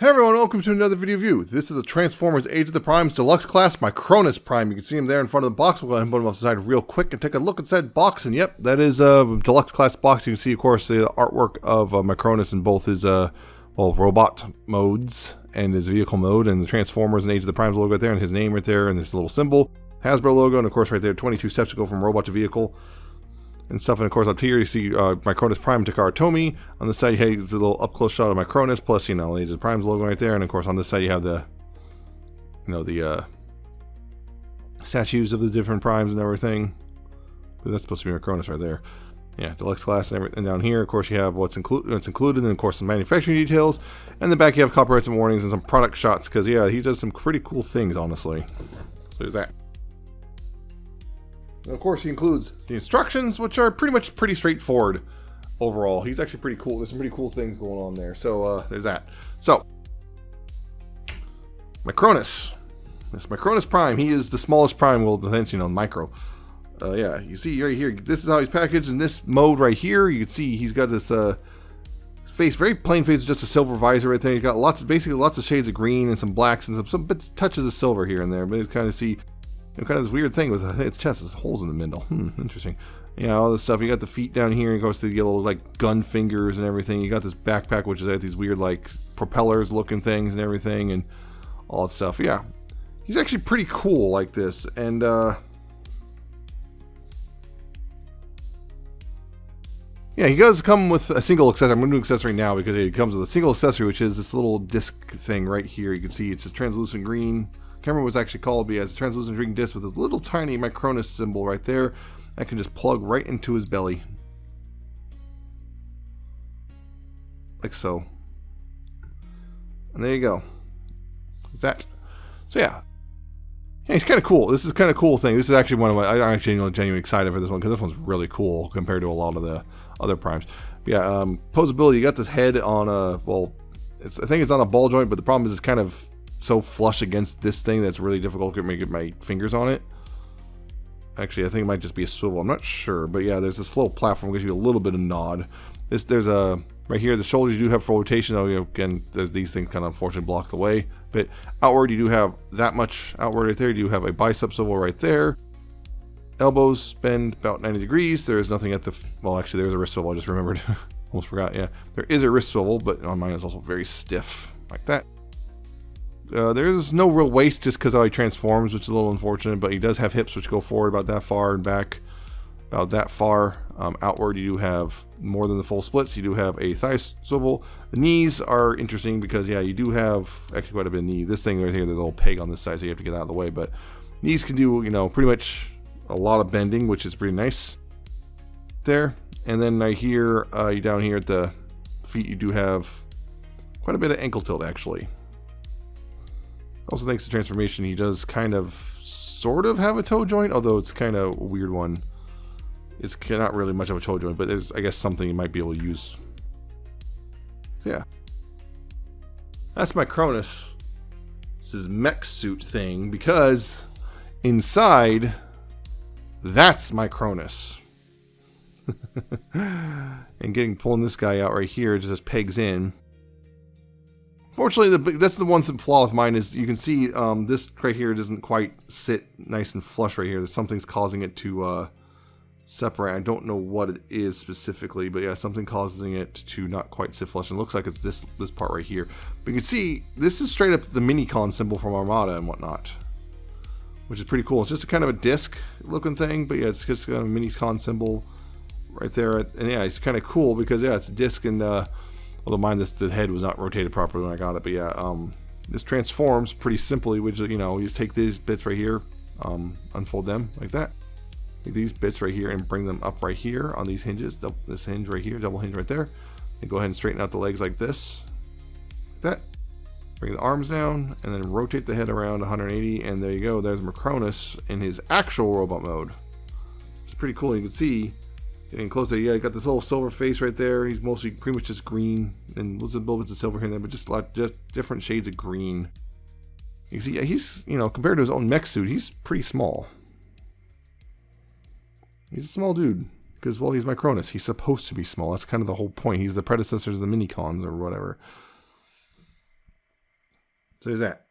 Hey everyone, welcome to another video review. This is the Transformers Age of the Primes Deluxe Class Micronus Prime. You can see him there in front of the box. We'll go ahead and put him off the side real quick and take a look inside the box. And yep, that is a Deluxe Class box. You can see, of course, the artwork of Micronus in both his robot modes and his vehicle mode, and the Transformers and Age of the Primes logo right there, and his name right there, and this little symbol. Hasbro logo, and of course right there, 22 steps to go from robot to vehicle and stuff. And of course up here you see Micronus Prime Takara Tomy. On the side you have the little up close shot of Micronus, plus Age of the Prime's logo right there. And of course on this side you have the statues of the different primes and everything. But that's supposed to be Micronus right there. Yeah, Deluxe Class and everything. And down here of course you have what's included, and of course some manufacturing details. And in the back you have copyrights and warnings and some product shots, because yeah, he does some pretty cool things, honestly. So there's that. And of course, he includes the instructions, which are pretty straightforward overall. He's actually pretty cool. There's some pretty cool things going on there. So there's that. So Micronus, this Micronus Prime, he is the smallest Prime we'll mention on Micro. Yeah, you see right here, this is how he's packaged in this mode right here. You can see he's got this face, very plain face with just a silver visor right there. He's got basically lots of shades of green and some blacks and some bits, touches of silver here and there. But you kind of see kind of this weird thing with its chest, there's holes in the middle. Interesting. Yeah, all this stuff. You got the feet down here. Of course, the little like gun fingers and everything. You got this backpack, which is like these weird like propellers looking things and everything, and all that stuff. Yeah, he's actually pretty cool like this. And yeah, he does come with a single accessory. I'm going to do accessory now because it comes with a single accessory, which is this little disc thing right here. You can see it's just translucent green. I can't remember what it was actually called, but he has a translucent green disc with this little tiny Micronus symbol right there. I can just plug right into his belly. Like so. And there you go. Is that? So yeah. Yeah, he's kind of cool. This is kind of cool thing. This is actually one of my, I'm actually genuinely excited for this one, because this one's really cool compared to a lot of the other primes. But yeah, posability, you got this head on a, well, I think it's on a ball joint, but the problem is it's kind of so flush against this thing that's really difficult to get my fingers on it. Actually, I think it might just be a swivel. I'm not sure, but yeah, there's this little platform that gives you a little bit of nod. There's a right here. The shoulders you do have for rotation. Oh, again, there's these things kind of unfortunately block the way. But outward, you do have that much outward right there. You do have a bicep swivel right there. Elbows bend about 90 degrees. There is nothing at the, well, actually, there's a wrist swivel. I just remembered. Almost forgot. Yeah, there is a wrist swivel, but on mine is also very stiff like that. There's no real waist just because how he transforms, which is a little unfortunate, but he does have hips which go forward about that far and back about that far. Outward, you do have more than the full splits. You do have a thigh swivel. The knees are interesting because, yeah, you do have actually quite a bit of knee. This thing right here, there's a little peg on this side, so you have to get out of the way, but knees can do, pretty much a lot of bending, which is pretty nice there. And then right here, down here at the feet, you do have quite a bit of ankle tilt, actually. Also, thanks to transformation, he does kind of sort of have a toe joint, although it's kind of a weird one. It's not really much of a toe joint, but there's, I guess, something you might be able to use. So, yeah. That's Micronus. This is mech-suit thing, because inside, that's Micronus. And pulling this guy out right here, just pegs in. Fortunately, that's the one flaw with mine is you can see this right here doesn't quite sit nice and flush right here. There's something's causing it to separate. I don't know what it is specifically, but yeah, something causing it to not quite sit flush. And it looks like it's this part right here. But you can see this is straight up the Minicon symbol from Armada and whatnot, which is pretty cool. It's just a kind of a disc looking thing, but yeah, it's just kind of a Minicon symbol right there. And yeah, it's kind of cool because yeah, it's a disc and although mine, the head was not rotated properly when I got it, but yeah, this transforms pretty simply, which, you just take these bits right here, unfold them like that, take these bits right here and bring them up right here on these hinges, this hinge right here, double hinge right there, and go ahead and straighten out the legs like this, like that, bring the arms down, and then rotate the head around 180, and there you go, there's Micronus in his actual robot mode. It's pretty cool. You can see getting closer, yeah, you got this little silver face right there. He's mostly pretty much just green, and there's a little bits of silver here and there, but just a lot different shades of green. You can see, yeah, he's, compared to his own mech suit, he's pretty small. He's a small dude. Because, well, he's Micronus. He's supposed to be small. That's kind of the whole point. He's the predecessor of the Minicons or whatever. So there's that.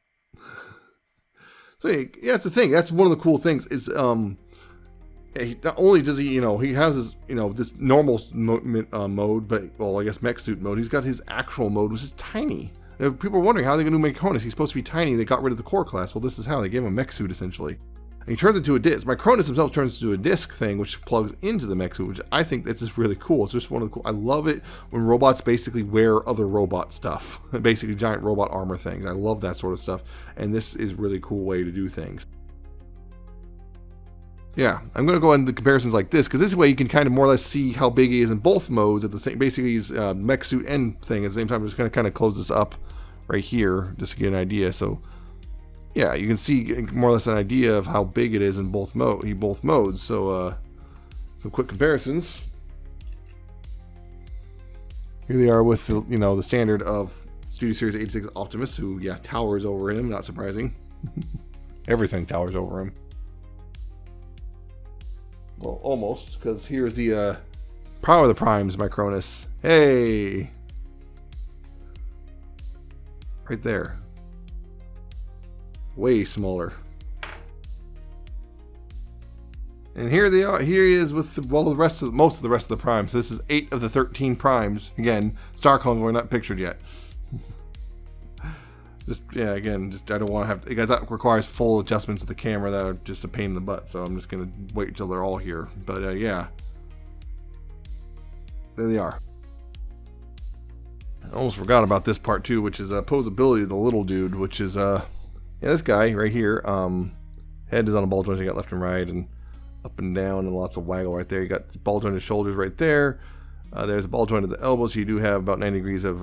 So yeah, that's the thing. That's one of the cool things is not only does he, he has his, this normal mode, but, well, I guess mech-suit mode. He's got his actual mode, which is tiny. People are wondering how they're going to do Micronus. He's supposed to be tiny. They got rid of the core class. Well, this is how. They gave him a mech-suit, essentially. And he turns into a disc. Micronus himself turns into a disc thing, which plugs into the mech-suit, which I think this is really cool. It's just one of the cool... I love it when robots basically wear other robot stuff. Basically giant robot armor things. I love that sort of stuff. And this is a really cool way to do things. Yeah, I'm going to go into comparisons like this, because this way you can kind of more or less see how big he is in both modes at the same... Basically, he's mech suit and thing at the same time. I'm just going to kind of close this up right here, just to get an idea. So, yeah, you can see more or less an idea of how big it is in both modes. So, some quick comparisons. Here they are with the, the standard of Studio Series 86 Optimus, who, yeah, towers over him, not surprising. Everything towers over him. Well, almost, because here's the Power of the Primes, Micronus. Hey! Right there. Way smaller. And here they are. Here he is with most of the rest of the primes. So this is 8 of the 13 primes. Again, Star Convoy not pictured yet. Again, I don't want to have, because that requires full adjustments of the camera that are just a pain in the butt. So I'm just going to wait until they're all here. But yeah, there they are. I almost forgot about this part too, which is posability of the little dude, which is this guy right here. Head is on a ball joint. You got left and right and up and down and lots of waggle right there. You got ball jointed shoulders right there. There's a ball joint at the elbows. So you do have about 90 degrees of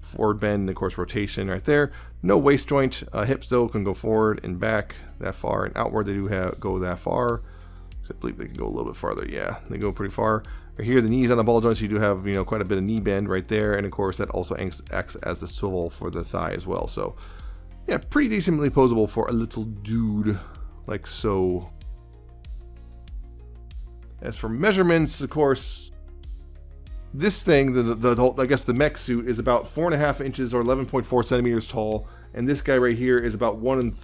forward bend and, of course, rotation right there. No waist joint. Hips, though, can go forward and back that far. And outward, they do go that far. So I believe they can go a little bit farther. Yeah, they go pretty far. Right here, the knees on the ball joints, you do have, quite a bit of knee bend right there. And, of course, that also acts as the swivel for the thigh as well. So, yeah, pretty decently posable for a little dude like so. As for measurements, of course... This thing, I guess the mech suit, is about 4.5 inches or 11.4 centimeters tall, and this guy right here is about 1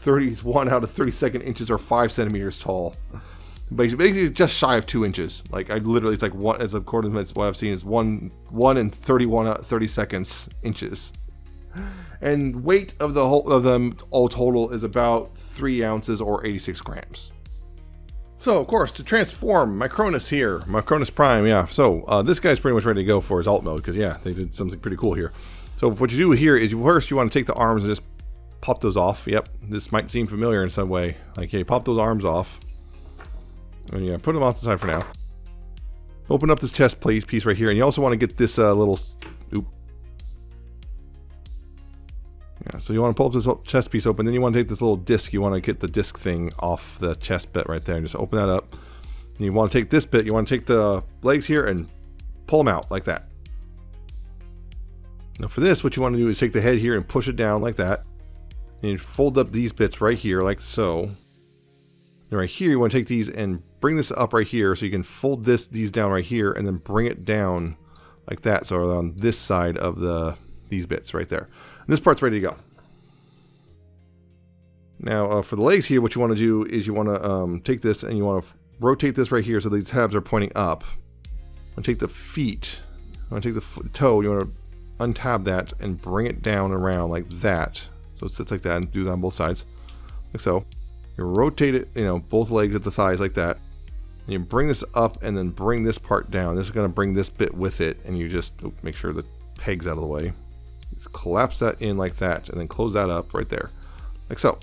out of 32 inches or 5 centimeters tall. Basically, just shy of 2 inches. Like it's like one, as according to what I've seen, is 1 and 30 seconds inches. And weight of them all total is about 3 ounces or 86 grams. So, of course, to transform Micronus here, Micronus Prime, yeah. So, this guy's pretty much ready to go for his alt mode, because, yeah, they did something pretty cool here. So, what you do here is, first, you want to take the arms and just pop those off. Yep, this might seem familiar in some way. Like, hey, pop those arms off. And, yeah, put them off the side for now. Open up this chest piece right here, and you also want to get this little... Oop. Yeah, so you want to pull up this chest piece open, then you want to take this little disc, you want to get the disc thing off the chest bit right there, and just open that up. And you want to take this bit, you want to take the legs here and pull them out like that. Now for this, what you want to do is take the head here and push it down like that. And you fold up these bits right here like so. And right here, you want to take these and bring this up right here, so you can fold these down right here, and then bring it down like that, so on this side of these bits right there. This part's ready to go. Now, for the legs here, what you want to do is you want to take this and you want to rotate this right here so these tabs are pointing up. I'm going to take the feet. I'm going to take the toe. You want to untab that and bring it down around like that. So it sits like that, and do that on both sides. Like so. You rotate it, both legs at the thighs like that. And you bring this up and then bring this part down. This is going to bring this bit with it, and you just make sure the peg's out of the way. Just collapse that in like that, and then close that up right there, like so.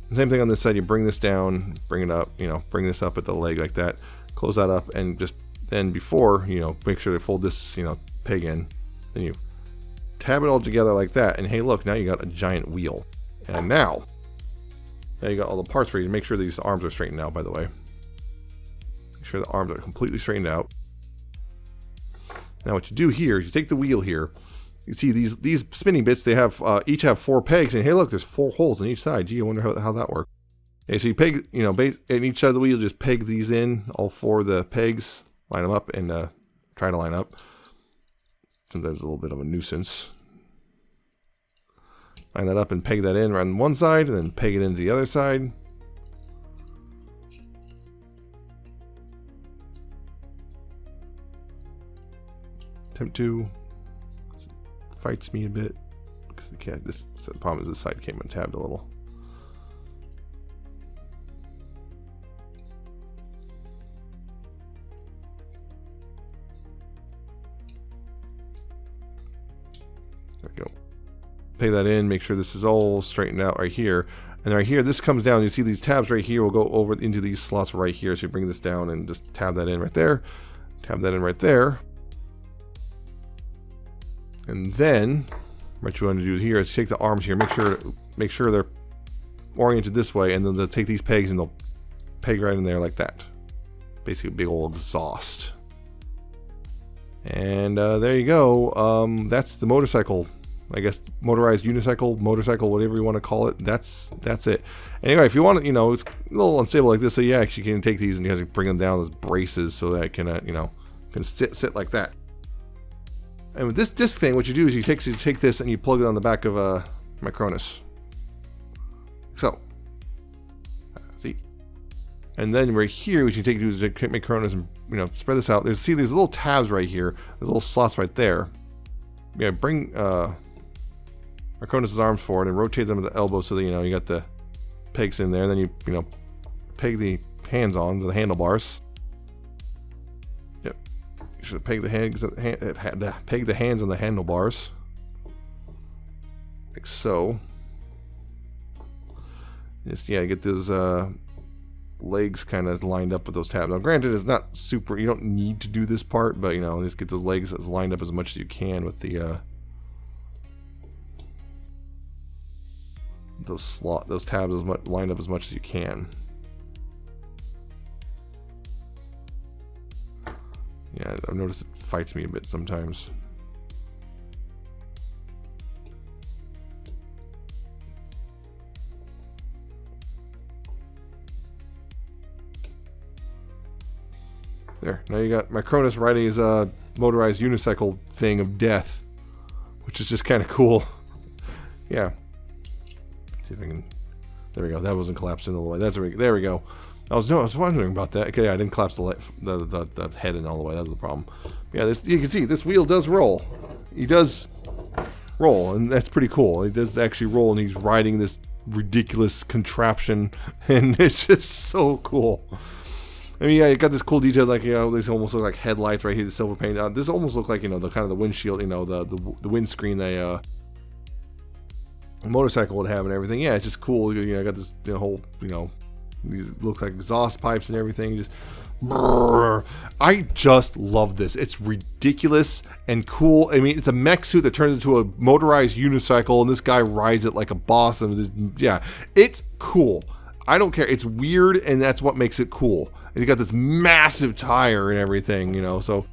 The same thing on this side. You bring this down, bring it up, bring this up at the leg like that, close that up, and just then before, make sure to fold this, peg in. Then you tab it all together like that, and hey, look, now you got a giant wheel. And now you got all the parts ready. Make sure these arms are straightened out, by the way. Make sure the arms are completely straightened out. Now what you do here is you take the wheel here. You see these spinning bits, they have each have 4 pegs, and hey look, there's 4 holes on each side. Gee, I wonder how that works. Okay, so you peg, in each side of the wheel, just peg these in, all 4 of the pegs, line them up, and try to line up. Sometimes a little bit of a nuisance. Line that up and peg that in on one side, and then peg it into the other side. Attempt to. Fights me a bit because the problem is this side came untabbed a little. There we go. Peg that in, make sure this is all straightened out right here. And right here, this comes down. You see these tabs right here will go over into these slots right here. So you bring this down and just tab that in right there. Tab that in right there. And then what you want to do here is take the arms here, make sure they're oriented this way, and then they'll take these pegs and they'll peg right in there like that. Basically a big old exhaust. And there you go. That's the motorcycle. I guess motorized unicycle, motorcycle, whatever you want to call it. That's it. Anyway, if you want to, you know, it's a little unstable like this, so you actually can take these and you guys bring them down as braces so that it can, you know, can sit like that. And with this disc thing, what you do is you take this and you plug it on the back of a Micronus. So, see, and then right here, what you take is take Micronus and, you know, spread this out. See these little tabs right here, there's little slots right there. Yeah, bring Micronus' arms forward and rotate them at the elbow so that, you know, you got the pegs in there. And then you know, peg the hands on to the handlebars. Yep. You should peg the hands on the handlebars, like so. Just, yeah, get those legs kind of lined up with those tabs. Now, granted, it's not super. You don't need to do this part, but you know, just get those legs as lined up as much as you can with the those tabs as much lined up as much as you can. Yeah, I've noticed it fights me a bit sometimes. There, now you got Micronus riding his motorized unicycle thing of death, which is just kind of cool. Yeah. Let's see if I can. There we go. That wasn't collapsed in all the way. There we go. I was wondering about that. Okay, I didn't collapse the head in all the way. That was the problem. Yeah, this, you can see this wheel does roll. He does roll, and that's pretty cool. He does actually roll, and he's riding this ridiculous contraption, and it's just so cool. I mean, yeah, you got this cool details, like, you know, these almost look like headlights right here, the silver paint. This almost looks like, you know, the kind of the windshield, you know, the windscreen a motorcycle would have and everything. Yeah, it's just cool. You know, I got this, you know, whole, you know, these look like exhaust pipes and everything. Just, brrr. I just love this. It's ridiculous and cool. I mean, it's a mech suit that turns into a motorized unicycle, and this guy rides it like a boss. And this, yeah, it's cool. I don't care. It's weird, and that's what makes it cool. And you got this massive tire and everything, you know, so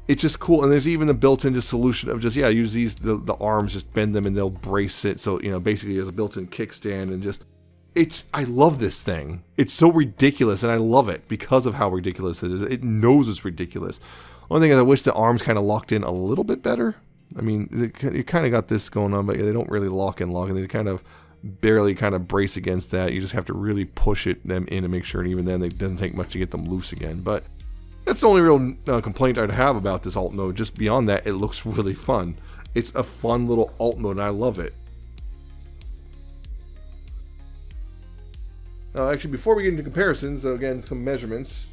it's just cool. And there's even the built-in just solution of just, yeah, use these, the arms, just bend them and they'll brace it. So, you know, basically there's a built-in kickstand, and just, I love this thing. It's so ridiculous, and I love it because of how ridiculous it is. It knows it's ridiculous. One thing is I wish the arms kind of locked in a little bit better. I mean, you kind of got this going on, but they don't really lock in. They kind of barely kind of brace against that. You just have to really push them in to make sure, and even then it doesn't take much to get them loose again. But that's the only real complaint I'd have about this alt mode. Just beyond that, it looks really fun. It's a fun little alt mode, and I love it. Actually, before we get into comparisons, again, some measurements.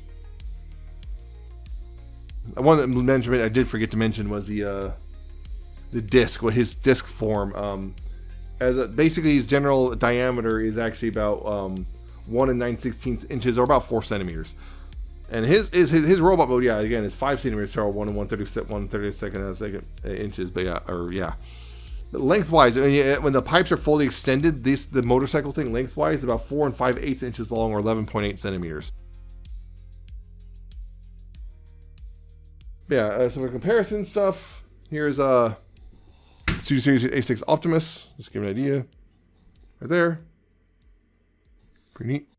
One measurement I did forget to mention was the disc, what his disc form. Basically, his general diameter is actually about 1 9/16 inches, or about 4 centimeters. And his robot mode, yeah, again, is 5 centimeters tall, 1 1/32 inches. But yeah, But lengthwise, when the pipes are fully extended, the motorcycle thing lengthwise is about 4 5/8 inches long, or 11.8 centimeters. Yeah, so for comparison stuff, here's Studio Series A6 Optimus. Just give you an idea. Right there. Pretty neat.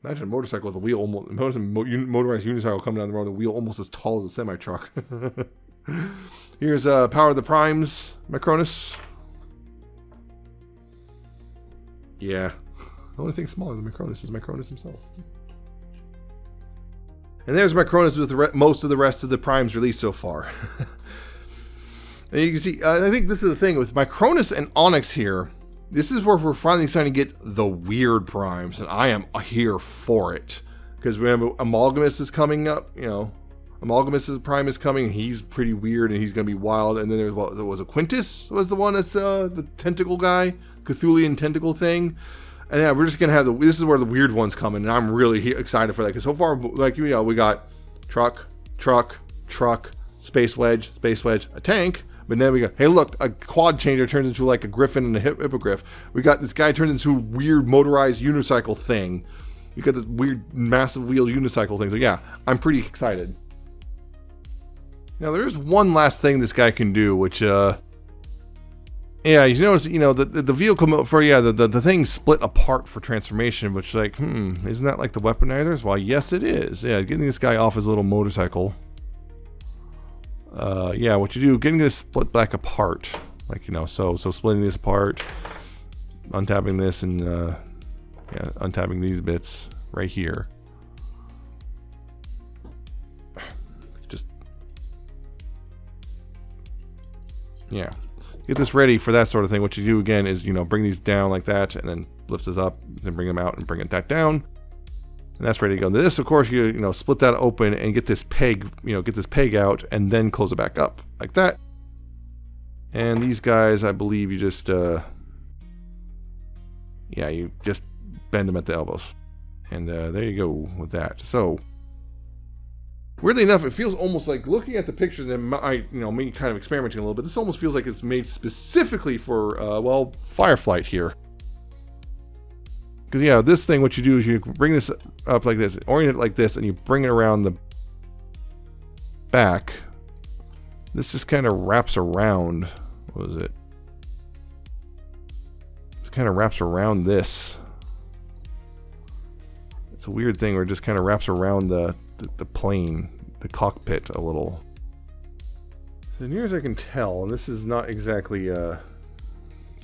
Imagine a motorcycle with a wheel almost, motorized unicycle coming down the road, a wheel almost as tall as a semi-truck. Here's Power of the Primes Micronus. Yeah. The only thing smaller than Micronus is Micronus himself. And there's Micronus with most of the rest of the primes released so far. And you can see, I think this is the thing with Micronus and Onyx here. This is where we're finally starting to get the weird primes, and I am here for it. Because remember, Amalgamus is coming up, you know. Amalgamus' prime is coming, and he's pretty weird, and he's going to be wild. And then there's, what was it, Quintus was the one that's the tentacle guy? Cthulian tentacle thing. And yeah, we're just going to have this is where the weird ones come in, and I'm really excited for that. Because so far, like, you know, we got truck, space wedge, a tank. But then we go, hey, look, a quad changer turns into like a griffin and a hippogriff. We got this guy turns into a weird motorized unicycle thing. We got this weird massive wheeled unicycle thing. So yeah, I'm pretty excited. Now there's one last thing this guy can do, which yeah, you notice, you know, the vehicle for the thing split apart for transformation, which like, isn't that like the weaponizers? Well, yes, it is. Yeah, getting this guy off his little motorcycle. Yeah, what you do, getting this split back apart, like, you know, so splitting this apart, untapping this, and yeah, untapping these bits right here. Just, yeah, get this ready for that sort of thing. What you do again is, you know, bring these down like that, and then lifts this up, then bring them out and bring it back down. And that's ready to go. This, of course, you know, split that open and get this peg, you know, get this peg out and then close it back up like that. And these guys, I believe you just, yeah, you just bend them at the elbows. And there you go with that. So, weirdly enough, it feels almost like looking at the pictures and me kind of experimenting a little bit. This almost feels like it's made specifically for, well, Fireflight here. Because, yeah, this thing, what you do is you bring this up like this, orient it like this, and you bring it around the back. This just kind of wraps around. What is it? It kind of wraps around this. It's a weird thing where it just kind of wraps around the plane, the cockpit a little. So near as I can tell, and this is not exactly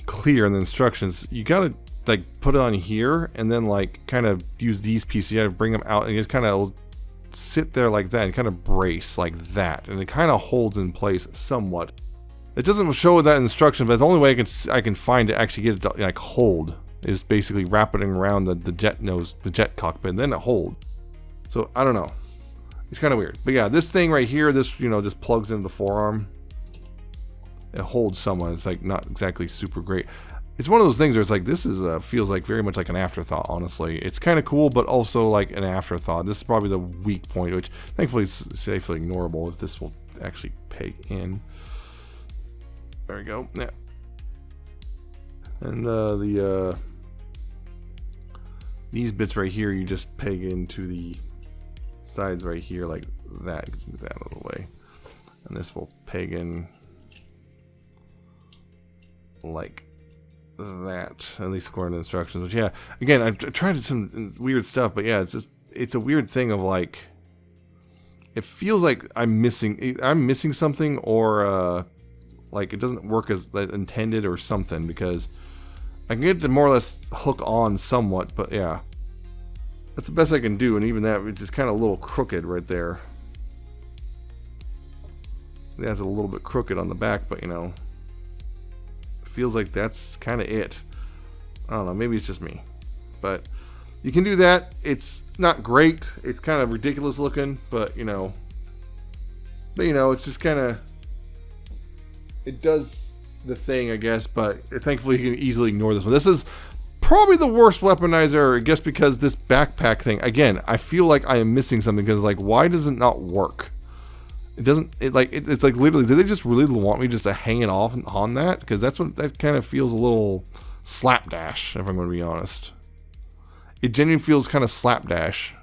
clear in the instructions, you gotta like put it on here and then like kind of use these pieces. You gotta bring them out and you just kind of sit there like that and kind of brace like that, and it kind of holds in place somewhat. It doesn't show that instruction, but the only way I can find to actually get it to like hold is basically wrapping around the jet nose, the jet cockpit, and then it hold. So I don't know, it's kind of weird. But yeah, this thing right here, this, you know, just plugs into the forearm. It holds someone. It's like not exactly super great. It's one of those things where it's like, this is feels like very much like an afterthought, honestly. It's kind of cool, but also like an afterthought. This is probably the weak point, which thankfully is safely ignorable if this will actually peg in. There we go. Yeah. And these bits right here, you just peg into the sides right here like that. Move that out of the way. And this will peg in like that, at least according to instructions. Which, yeah, again, I've tried some weird stuff, but yeah, it's a weird thing of like, it feels like I'm missing something, or like it doesn't work as intended or something, because I can get it to more or less hook on somewhat, but yeah, that's the best I can do. And even that, it's just kind of a little crooked right there. That's a little bit crooked on the back, but you know, feels like that's kind of it. I don't know, maybe it's just me, but you can do that. It's not great, it's kind of ridiculous looking, but you know, it's just kind of, it does the thing, I guess. But thankfully you can easily ignore this one. This is probably the worst weaponizer, I guess, because this backpack thing, again, I feel like I am missing something, because like, why does it not work? It doesn't, it's like literally, did they just really want me just to hang it off on that? Because that's what, that kind of feels a little slapdash, if I'm going to be honest. It genuinely feels kind of slapdash.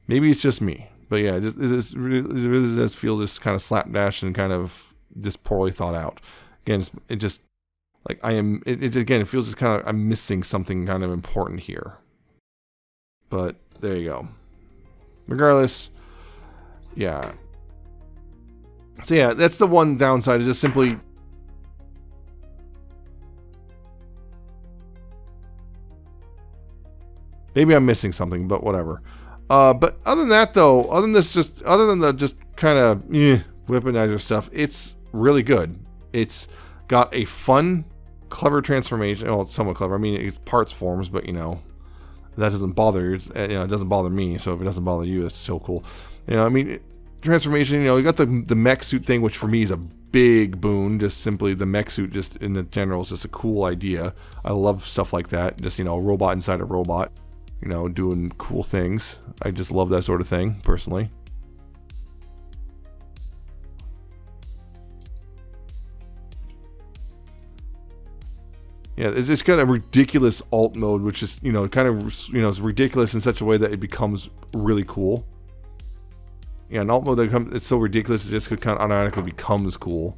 Maybe it's just me, but yeah, it really does feel just kind of slapdash and kind of just poorly thought out. Again, it just, like, again, it feels just kind of, I'm missing something kind of important here. But there you go. Regardless, yeah. So yeah, that's the one downside, is just simply Maybe I'm missing something, but whatever. But other than that, though, other than the just kind of weaponizer stuff, it's really good. It's got a fun, clever transformation. Well, it's somewhat clever. I mean, it's parts forms, but you know, that doesn't bother you. It doesn't bother me. So if it doesn't bother you, it's still cool. You know, I mean, transformation. You know, you got the mech suit thing, which for me is a big boon. Just simply the mech suit, just in the general, is just a cool idea. I love stuff like that. Just, you know, a robot inside a robot. You know, doing cool things. I just love that sort of thing, personally. Yeah, it's got a ridiculous alt mode, which is, you know, kind of, you know, it's ridiculous in such a way that it becomes really cool. Yeah, an alt mode that it's so ridiculous, it just kind of automatically becomes cool.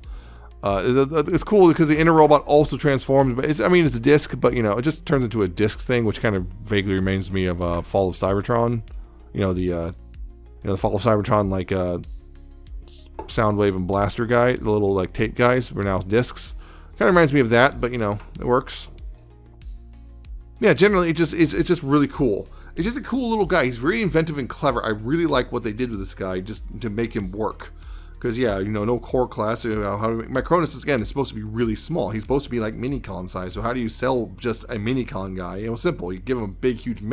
It's cool because the inner robot also transforms, but it's a disc, but you know, it just turns into a disc thing, which kind of vaguely reminds me of Fall of Cybertron. You know, the Fall of Cybertron, like Soundwave and Blaster guy, the little like tape guys were now discs. Kind of reminds me of that, but you know, it works. Yeah, generally it's just really cool. It's just a cool little guy. He's very inventive and clever. I really like what they did with this guy just to make him work. Because, yeah, you know, no core class. Micronus, again, is supposed to be really small. He's supposed to be like Minicon size. So how do you sell just a Minicon guy? You know, simple. You give him a big, huge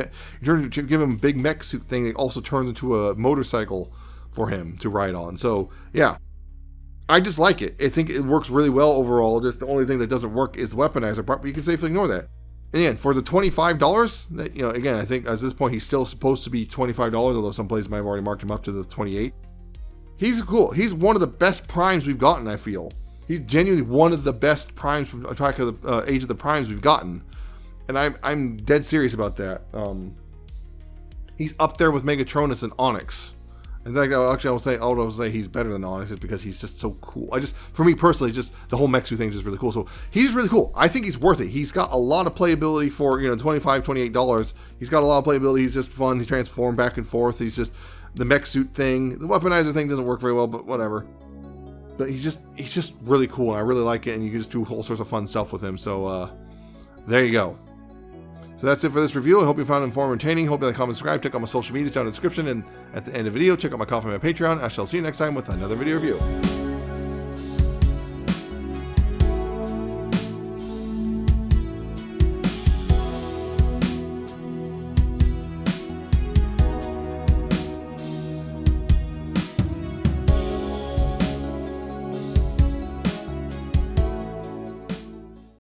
give him a big mech suit thing that also turns into a motorcycle for him to ride on. So, yeah. I just like it. I think it works really well overall. Just the only thing that doesn't work is the weaponizer part, but you can safely ignore that. And again, for the $25, that, you know, again, I think at this point he's still supposed to be $25, although some places might have already marked him up to the $28. He's cool. He's one of the best primes we've gotten, I feel. He's genuinely one of the best primes from Attack of the Age of the Primes we've gotten. And I'm dead serious about that. He's up there with Megatronus and Onyx. And then I'll say he's better than Onyx just because he's just so cool. For me personally, just the whole mech suit thing is just really cool. So he's really cool. I think he's worth it. He's got a lot of playability for, you know, $25, $28. He's got a lot of playability. He's just fun. He transforms back and forth. He's just the mech suit thing. The weaponizer thing doesn't work very well, but whatever. But he's just really cool, and I really like it. And you can just do all sorts of fun stuff with him. So there you go. So that's it for this review. I hope you found it informative and entertaining. Hope you like, comment, subscribe. Check out my social media down in the description. And at the end of the video, check out my Ko-Fi and my Patreon. I shall see you next time with another video review.